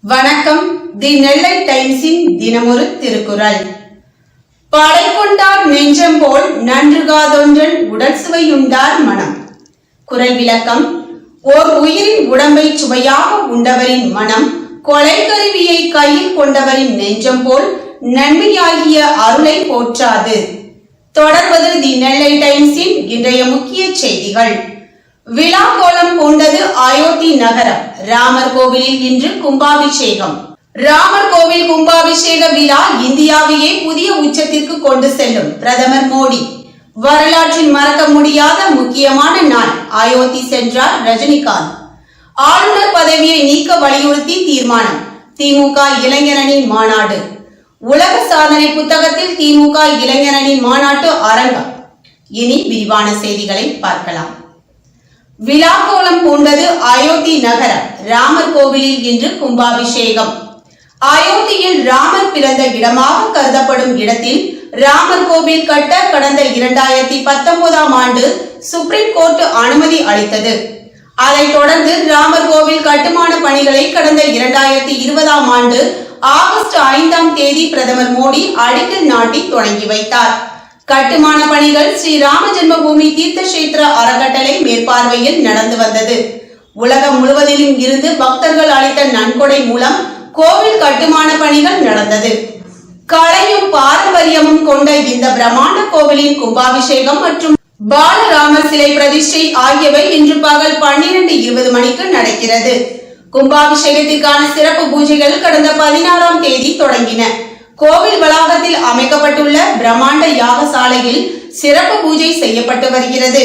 வணக்கம். தி நெல்லை டைம்ஸின் தினமொரு திருக்குறள். படை கொண்டார் நெஞ்சம் போல் நன்றுகாதொன்றன் உடல் சுவையுண்டார் மனம். குறள் விளக்கம். ஓர் உயிரின் உடம்பை சுவையாக உண்டவரின் மனம் கொலை கருவியை கையில் கொண்டவரின் நெஞ்சம் போல் நன்மையாகிய அருளை போற்றாது. தொடர்வது தி நெல்லை டைம்ஸின் இன்றைய முக்கிய செய்திகள். விழா கோலம் பூண்டது அயோத்தி நகரம். ராமர் கோவிலில் இன்று கும்பாபிஷேகம். ராமர் கோவில் கும்பாபிஷேக விழா இந்தியாவையே புதிய உச்சத்திற்கு கொண்டு செல்லும் பிரதமர் மோடி. வரலாற்றில் மறக்க முடியாத முக்கியமான நாள். அயோத்தி சென்றார் ரஜினிகாந்த். ஆளுநர் பதவியை நீக்க வலியுறுத்தி தீர்மானம். திமுக இளைஞரணி மாநாடு. உலக சாதனை புத்தகத்தில் திமுக இளைஞரணி மாநாட்டு அரங்கம். இனி விரிவான செய்திகளை பார்க்கலாம். விழா கோலம் பூண்டது அயோத்தி நகரம். ராமர் கோவிலில் இன்று கும்பாபிஷேகம். அயோத்தியில் ராமர் பிறந்த இடமாக கருதப்படும் இடத்தில் ராமர் கோவில் கட்ட கடந்த 2019ஆம் ஆண்டு சுப்ரீம் கோர்ட் அனுமதி அளித்தது. அதைத் தொடர்ந்து ராமர் கோவில் கட்டுமான பணிகளை கடந்த 2020ஆம் ஆண்டு ஆகஸ்ட் 5ஆம் தேதி பிரதமர் மோடி அடிக்கல் நாட்டி தொடங்கி வைத்தார். கட்டுமான பணிகள் ஸ்ரீ ராம ஜென்மபூமி தீர்த்த கஷேத்திர அறக்கட்டளை மேற்பார்வையில் நடந்து வந்தது. உலகம் முழுவதிலும் இருந்து பக்தர்கள் அளித்த நன்கொடை மூலம் கோவில் கட்டுமான பணிகள் நடந்தது. கலையும் பாரம்பரியமும் கொண்ட இந்த பிரம்மாண்ட கோவிலின் கும்பாபிஷேகம் மற்றும் பாலராமர் சிலை பிரதிஷ்டை ஆகியவை இன்று பகல் 12:20 மணிக்கு நடக்கிறது. கும்பாபிஷேகத்திற்கான சிறப்பு பூஜைகள் கடந்த 16ஆம் தேதி தொடங்கின. கோவில் வளாகத்தில் அமைக்கப்பட்டுள்ள பிரம்மாண்ட யாகசாலையில் சிறப்பு பூஜை செய்யப்பட்டு வருகிறது.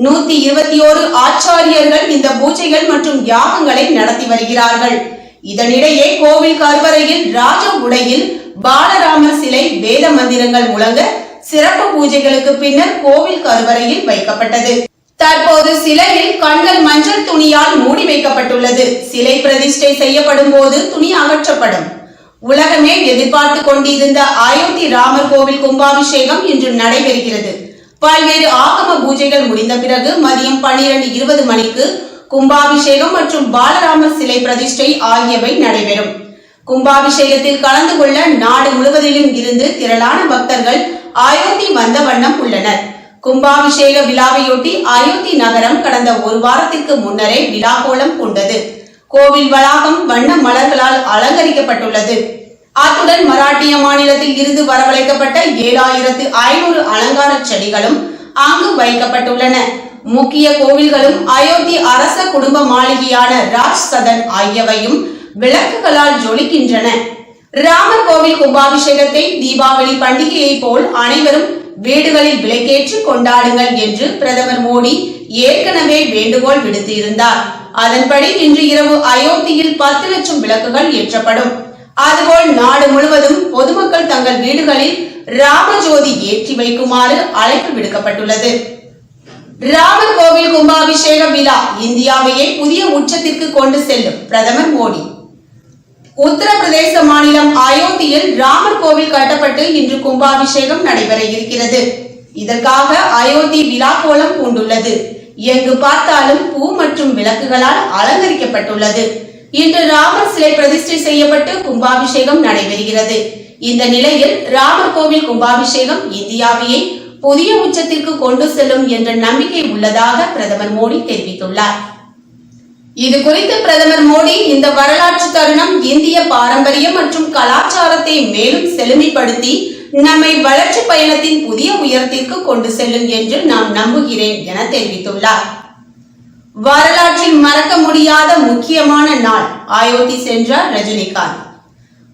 121 ஆச்சாரியர்கள் இந்த பூஜைகள் மற்றும் யாகங்களை நடத்தி வருகிறார்கள். இதனிடையே கோவில் கருவறையில் ராஜ உடையில் பாலராமர் சிலை வேத மந்திரங்கள் முழங்க சிறப்பு பூஜைகளுக்கு பின்னர் கோவில் கருவறையில் வைக்கப்பட்டது. தற்போது சிலையில் கண்கள் மஞ்சள் துணியால் மூடி வைக்கப்பட்டுள்ளது. சிலை பிரதிஷ்டை செய்யப்படும் போது துணி அகற்றப்படும். உலகமே எதிர்பார்த்து கொண்டிருந்த அயோத்தி ராமர் கோவில் கும்பாபிஷேகம் இன்று நடைபெறுகிறது. பல்வேறு ஆகம பூஜைகள் முடிந்த பிறகு மதியம் 12:20 மணிக்கு கும்பாபிஷேகம் மற்றும் பாலராமர் சிலை பிரதிஷ்டை ஆகியவை நடைபெறும். கும்பாபிஷேகத்தில் கலந்து கொள்ள நாடு முழுவதிலும் இருந்து திரளான பக்தர்கள் அயோத்தி வந்த வண்ணம் உள்ளனர். கும்பாபிஷேக விழாவையொட்டி அயோத்தி நகரம் கடந்த ஒரு வாரத்திற்கு முன்னரே விழா கோலம் பூண்டது. கோவில் வளாகம் வண்ண மலர்களால் அலங்கரிக்கப்பட்டுள்ளது. அத்துடன் மராட்டிய மாநிலத்தில் இருந்து வரவழைக்கப்பட்ட 7500 அலங்கார செடிகளும் அங்கு வைக்கப்பட்டுள்ளன. முக்கிய கோவில்களும் அயோத்தி அரச குடும்ப மாளிகையான ராஜ் சதன் ஆகியவையும் விளக்குகளால் ஜொலிக்கின்றன. ராமர் கோவில் கும்பாபிஷேகத்தை தீபாவளி பண்டிகையை போல் அனைவரும் வீடுகளில் விளக்கேற்றி கொண்டாடுங்கள் என்று பிரதமர் மோடி ஏற்கனவே வேண்டுகோள் விடுத்து இருந்தார். அதன்படி இன்று இரவு அயோத்தியில் 10 லட்சம் விளக்குகள் ஏற்றப்படும். அதுபோல் நாடு முழுவதும் பொதுமக்கள் தங்கள் வீடுகளில் ராமஜோதி ஏற்றி வைக்குமாறு அழைப்பு விடுக்கப்பட்டுள்ளது. ராமர் கோவில் கும்பாபிஷேக விழா இந்தியாவையே புதிய உச்சத்திற்கு கொண்டு செல்லும் பிரதமர் மோடி. உத்தரப்பிரதேச மாநிலம் அயோத்தியில் ராமர் கோவில் கட்டப்பட்டு இன்று கும்பாபிஷேகம் நடைபெற இருக்கிறது. இதற்காக அயோத்தி விழா கோலம் பூண்டுள்ளது. எங்கு பார்த்தாலும் பூ மற்றும் விளக்குகளால் அலங்கரிக்கப்பட்டுள்ளது. இன்று ராமர் சிலை பிரதிஷ்டை செய்யப்பட்டு கும்பாபிஷேகம் நடைபெறுகிறது. இந்த நிலையில் ராமர் கோவில் கும்பாபிஷேகம் இந்தியாவையே புதிய உச்சத்திற்கு கொண்டு செல்லும் என்ற நம்பிக்கை உள்ளதாக பிரதமர் மோடி தெரிவித்துள்ளார். இது குறித்து பிரதமர் மோடி, இந்த வரலாற்று தருணம் இந்திய பாரம்பரியம் மற்றும் கலாச்சாரத்தை மேலும் செழுமைப்படுத்தி நம்மை வளர்ச்சி பயணத்தின் புதிய உயரத்திற்கு கொண்டு செல்லும் என்று நான் நம்புகிறேன் என தெரிவித்துள்ளார். வரலாற்றில் மறக்க முடியாத முக்கியமான நாள். அயோத்தி சென்றார் ரஜினிகாந்த்.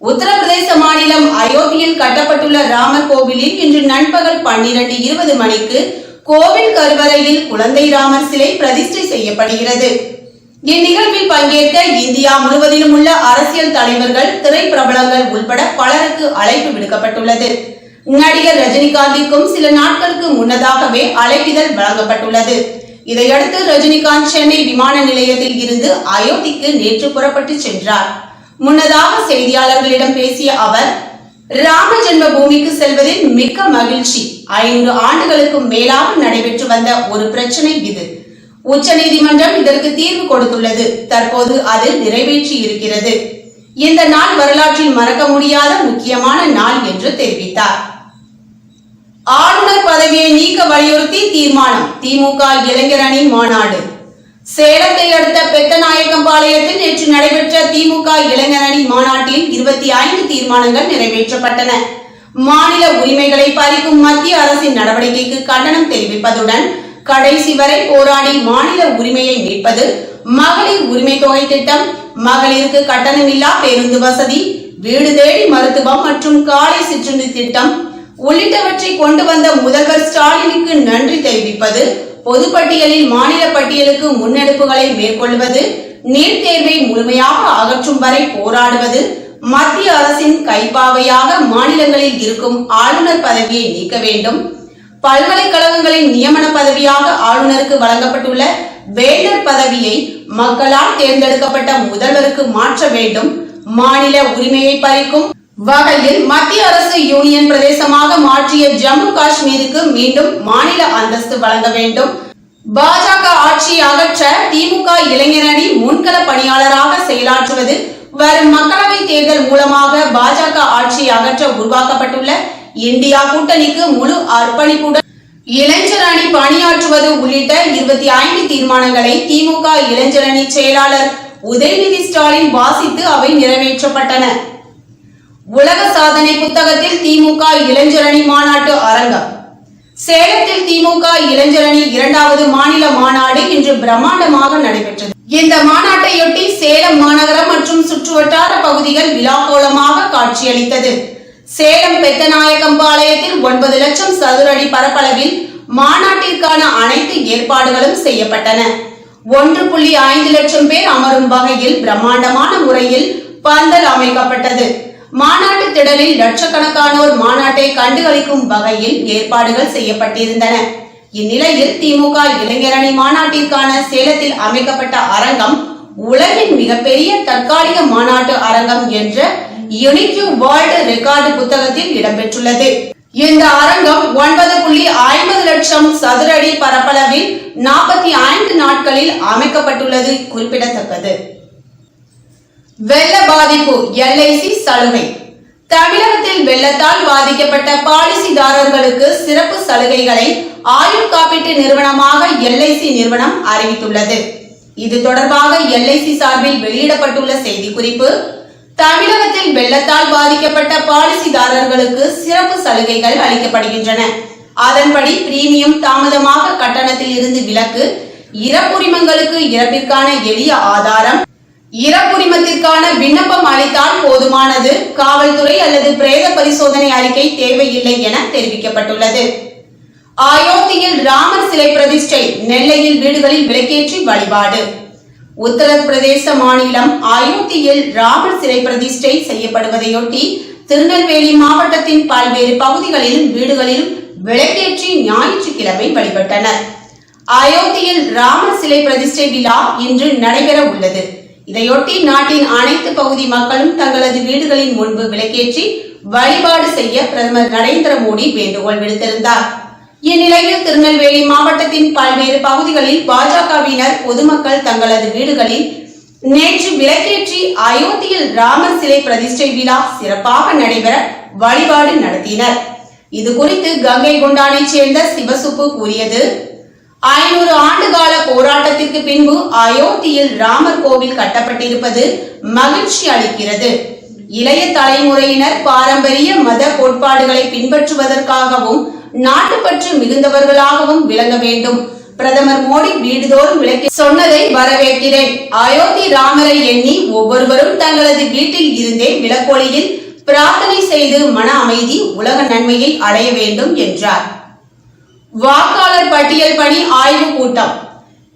உத்தரப்பிரதேச மாநிலம் அயோத்தியில் கட்டப்பட்டுள்ள ராமர் கோவிலில் இன்று நண்பகல் 12:20 மணிக்கு கோவில் கருவறையில் குழந்தை ராமர் சிலை பிரதிஷ்டை செய்யப்படுகிறது. இந்நிகழ்வில் பங்கேற்க இந்தியா முழுவதிலும் உள்ள அரசியல் தலைவர்கள், திரைப்பிரபலங்கள் உள்பட பலருக்கு அழைப்பு விடுக்கப்பட்டுள்ளது. நடிகர் ரஜினிகாந்திற்கும் சில நாட்களுக்கு முன்னதாகவே அழைப்பிதழ் வழங்கப்பட்டுள்ளது. இதையடுத்து ரஜினிகாந்த் சென்னை விமான நிலையத்தில் இருந்து அயோத்திக்கு நேற்று புறப்பட்டு சென்றார். முன்னதாக செய்தியாளர்களிடம் பேசிய அவர், ராம ஜென்ம பூமிக்கு செல்வதில் மிக்க மகிழ்ச்சி. 500 ஆண்டுகளுக்கும் மேலாக நடைபெற்று வந்த ஒரு பிரச்சனை இது. உச்ச நீதிமன்றம் இதற்கு தீர்வு கொடுத்துள்ளது. தற்போது அது நிறைவேற்றி இருக்கிறது. இந்த நாள் வரலாற்றில் மறக்க முடியாத முக்கியமான நாள் என்று தெரிவித்தார். ஆளுநர் பதவியை நீக்க வலியுறுத்தி தீர்மானம். திமுக இளைஞர் அணி மாநாடு. சேலத்தை அடுத்த பெத்தநாயக்கம்பாளையத்தில் நேற்று நடைபெற்ற திமுக இளைஞர் அணி மாநாட்டில் 25 தீர்மானங்கள் நிறைவேற்றப்பட்டன. மாநில உரிமைகளை பறிக்கும் மத்திய அரசின் நடவடிக்கைக்கு கண்டனம் தெரிவிப்பதுடன் கடைசி வரை போராடி மாநில உரிமையை மீட்பது, மகளிர் உரிமை தொகை திட்டம், மகளிருக்கு கட்டணமில்லா பேருந்து வசதி, வீடு தேடி மருத்துவம் மற்றும் காலை சிற்றுண்டி திட்டம் உள்ளிட்டவற்றை கொண்டு வந்த முதல்வர் ஸ்டாலினுக்கு நன்றி தெரிவிப்பது, பொதுப்பட்டியலில் மாநில பட்டியலுக்கு முன்னெடுப்புகளை மேற்கொள்வது, நீட் தேர்வை முழுமையாக அகற்றும் வரை போராடுவது, மத்திய அரசின் கைப்பாவையாக மாநிலங்களில் இருக்கும் ஆளுநர் பதவியை நீக்க வேண்டும், பல்கலைக்கழகங்களின் நியமன பதவியாக ஆளுநருக்கு வழங்கப்பட்டுள்ள வேந்தர் பதவியை மக்களால் தேர்ந்தெடுக்கப்பட்ட முதல்வருக்கு மாற்ற வேண்டும், மாநில உரிமையை பறிக்கும் வகையில் மத்திய அரசு யூனியன் பிரதேசமாக மாற்றிய ஜம்மு காஷ்மீருக்கு மீண்டும் மாநில அந்தஸ்து வழங்க வேண்டும், பாஜக ஆட்சியை அகற்ற திமுக இளைஞர் அணி முன்கள பணியாளராக செயலாற்றுவது, வரும் மக்களவை தேர்தல் மூலமாக பாஜக ஆட்சியை அகற்ற உருவாக்கப்பட்டுள்ள இந்தியா கூட்டணிக்கு முழு அர்ப்பணிப்புடன் இளைஞர் அணி பணியாற்றுவது உள்ளிட்ட 25 தீர்மானங்களை திமுக இளைஞர் அணி செயலாளர் உதயநிதி ஸ்டாலின் வாசித்து அவை நிறைவேற்றப்பட்டன. உலக சாதனை புத்தகத்தில் திமுக இளைஞர் அணி மாநாட்டு அரங்கம். சேலத்தில் திமுக இளைஞர் அணி 2வது மாநில மாநாடு இன்று பிரம்மாண்டமாக நடைபெற்றது. இந்த மாநாட்டையொட்டி சேலம் மாநகரம் மற்றும் சுற்றுவட்டார பகுதிகள் விழாக்கோலமாக காட்சியளித்தது. சேலம் பெத்தநாயக்கம்பாளையத்தில் 9 லட்சம் சதுர அடி பரப்பளவில் மாநாட்டிற்கான அனைத்து ஏற்பாடுகளும் செய்யப்பட்டன. 1.5 லட்சம் பேர் அமரும் வகையில் பிரம்மாண்டமான முறையில் பந்தல் அமைக்கப்பட்டது. மாநாட்டு திடலில் லட்சக்கணக்கானோர் மாநாட்டை கண்டுகளிக்கும் வகையில் ஏற்பாடுகள் செய்யப்பட்டிருந்தன. இந்நிலையில் திமுக இளைஞர் அணி மாநாட்டிற்கான சேலத்தில் அமைக்கப்பட்ட அரங்கம் உலகின் மிகப்பெரிய தற்காலிக மாநாட்டு அரங்கம் என்ற யுனிக் வேர்ல்ட் ரெக்கார்டு புத்தகத்தில் இடம்பெற்றுள்ளது. இந்த அரங்கம் 9.50 லட்சம் சதுர அடி பரப்பளவில் 45 நாட்களில் அமைக்கப்பட்டுள்ளது குறிப்பிடத்தக்கது. வெள்ள பாதிப்பு LIC சலுகை. தமிழகத்தில் வெள்ளத்தால் பாதிக்கப்பட்ட பாலிசிதாரர்களுக்கு சிறப்பு சலுகைகளை ஆயுள் காப்பீட்டு நிறுவனமாக LIC நிறுவனம் அறிவித்துள்ளது. இது தொடர்பாக LIC சார்பில் வெளியிடப்பட்டுள்ள செய்திக்குறிப்பு: தமிழகத்தில் வெள்ளத்தால் பாதிக்கப்பட்ட பாலிசிதாரர்களுக்கு சிறப்பு சலுகைகள் அளிக்கப்படுகின்றன. அதன்படி பிரீமியம் தாமதமாக கட்டணத்தில் இருந்து விலக்கு, இறப்புரிமங்களுக்கு இறப்பிற்கான எளிய ஆதாரம், இறப்புரிமத்திற்கான விண்ணப்பம் அளித்தால் போதுமானது, காவல்துறை அல்லது பிரேத பரிசோதனை அறிக்கை தேவையில்லை என தெரிவிக்கப்பட்டுள்ளது. அயோத்தியில் ராமர் சிலை பிரதிஷ்டை, நெல்லையில் வீடுகளில் விளக்கேற்றி வழிபாடு. உத்தரப்பிரதேச மாநிலம் அயோத்தியில் ராமர் சிலை பிரதிஷ்டை செய்யப்படுவதையொட்டி திருநெல்வேலி மாவட்டத்தின் பல்வேறு பகுதிகளிலும் வீடுகளிலும் விளக்கேற்றி ஞாயிற்றுக்கிழமை வழிபட்டனர். அயோத்தியில் ராமர் சிலை பிரதிஷ்டை விழா இன்று நடைபெற உள்ளது. இதையொட்டி நாட்டின் அனைத்து பகுதி மக்களும் தங்களது வீடுகளின் முன்பு விளக்கேற்றி வழிபாடு செய்ய பிரதமர் நரேந்திர மோடி வேண்டுகோள் விடுத்திருந்தார். இந்நிலையில் திருநெல்வேலி மாவட்டத்தின் பல்வேறு பகுதிகளில் பாஜகவினர் பொதுமக்கள் தங்களது வீடுகளில் நேற்று விளக்கேற்றி அயோத்தியில் ராமர் சிலை பிரதிஷ்டை விழா சிறப்பாக நடைபெற வழிபாடு நடத்தினர். இது குறித்து கங்கை கொண்டானை சேர்ந்த சிவசுப்பு கூறியது: 500 ஆண்டுகால போராட்டத்திற்கு பின்பு அயோத்தியில் ராமர் கோவில் கட்டப்பட்டிருப்பது மகிழ்ச்சி அளிக்கிறது. இளைய தலைமுறையினர் பாரம்பரிய மத கோட்பாடுகளை பின்பற்றுவதற்காகவும் நாட்டுப்பற்று மிகுந்தவர்களாகவும் விளங்க வேண்டும். பிரதமர் மோடி வீடுதோறும் விளக்கி சொன்னதை வரவேற்கிறேன். அயோத்தி ராமரை எண்ணி ஒவ்வொருவரும் தங்களது வீட்டில் இருந்தே விளக்கொளியில் பிரார்த்தனை செய்து மன அமைதி, உலக நன்மையை அடைய வேண்டும் என்றார். வாக்காளர் பட்டியல் பணி ஆய்வு கூட்டம்.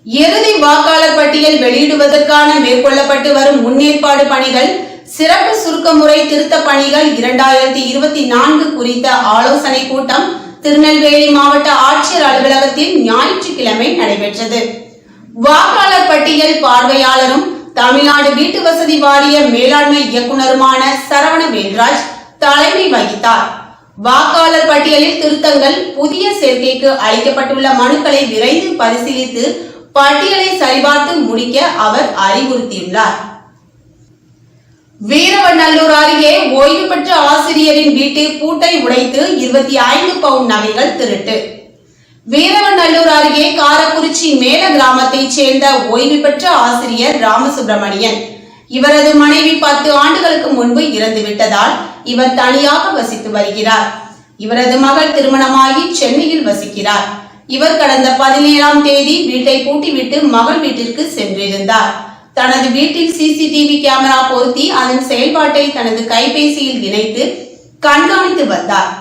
இறுதி வாக்காளர் பட்டியல் வெளியிடுவதற்கான மேற்கொள்ளப்பட்டு வரும் முன்னேற்பாடு பணிகள், சிறப்பு சுருக்க முறை திருத்த பணிகள் 2024 குறித்த ஆலோசனை கூட்டம் திருநெல்வேலி மாவட்ட ஆட்சியர் அலுவலகத்தில் ஞாயிற்றுக்கிழமை நடைபெற்றது. வாக்காளர் பட்டியல் பார்வையாளரும் தமிழ்நாடு வீட்டு வசதி வாரிய மேலாண்மை இயக்குநருமான சரவண வேல்ராஜ் தலைமை வகித்தார். வாக்காளர் பட்டியலில் திருத்தங்கள், புதிய சேர்க்கைக்கு அளிக்கப்பட்டுள்ள மனுக்களை விரைந்து பரிசீலித்து பட்டியலை சரிபார்த்து முடிக்க அவர் அறிவுறுத்தியுள்ளார். வீரவநல்லூர் அருகே ஓய்வு பெற்ற ஆசிரியரின் வீட்டு பூட்டை உடைத்து 25 பவுன் நகைகள் திருட்டு. வீரவநல்லூர் அருகே காரக்குறிச்சி மேல கிராமத்தைச் சேர்ந்த ஓய்வு பெற்ற ஆசிரியர் ராமசுப்பிரமணியன். இவரது மனைவி 10 ஆண்டுகளுக்கு முன்பு இறந்துவிட்டதால் இவர் தனியாக வசித்து வருகிறார். இவரது மகள் திருமணமாகி சென்னையில் வசிக்கிறார். இவர் கடந்த 17ஆம் தேதி வீட்டை பூட்டிவிட்டு மகள் வீட்டிற்கு சென்றிருந்தார். தனது வீட்டில் சிசிடிவி கேமரா பொருத்தி அதன் செயல்பாட்டை தனது கைபேசியில் இணைத்து கண்காணித்து வந்தார்.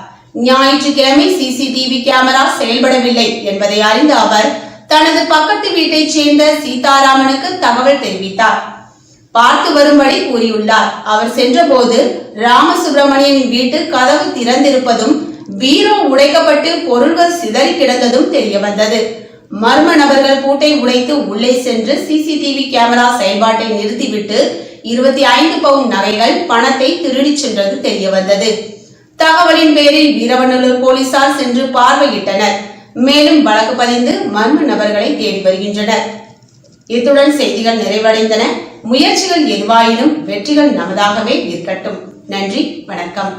ஞாயிற்றுக்கிழமை சிசிடிவி கேமரா செயல்படவில்லை என்பதை அறிந்த அவர் தனது பக்கத்து வீட்டைச் சேர்ந்த சீதாராமனுக்கு தகவல் தெரிவித்தார். பார்த்து வரும்படி கூறியுள்ளார். அவர் சென்றபோது ராமசுப்பிரமணியன் வீட்டு கதவு திறந்திருப்பதும் பீரோ உடைக்கப்பட்டு பொருள்கள் சிதறி கிடந்ததும் தெரிய வந்தது. மர்ம நபர்கள் பூட்டை உடைத்து உள்ளே சென்று சிசிடிவி கேமரா செயல்பாட்டை நிறுத்திவிட்டு 25 பவுன் நகைகள் பணத்தை திருடி சென்றது தெரிய வந்தது. தகவலின் பேரில் வீரவநல்லூர் போலீசார் சென்று பார்வையிட்டனர். மேலும் வழக்கு பதிந்து மர்ம நபர்களை தேடி வருகின்றனர். இத்துடன் செய்திகள் நிறைவடைந்தன. முயற்சிகள் எதுவாயினும் வெற்றிகள் நமதாகவே இருக்கட்டும். நன்றி, வணக்கம்.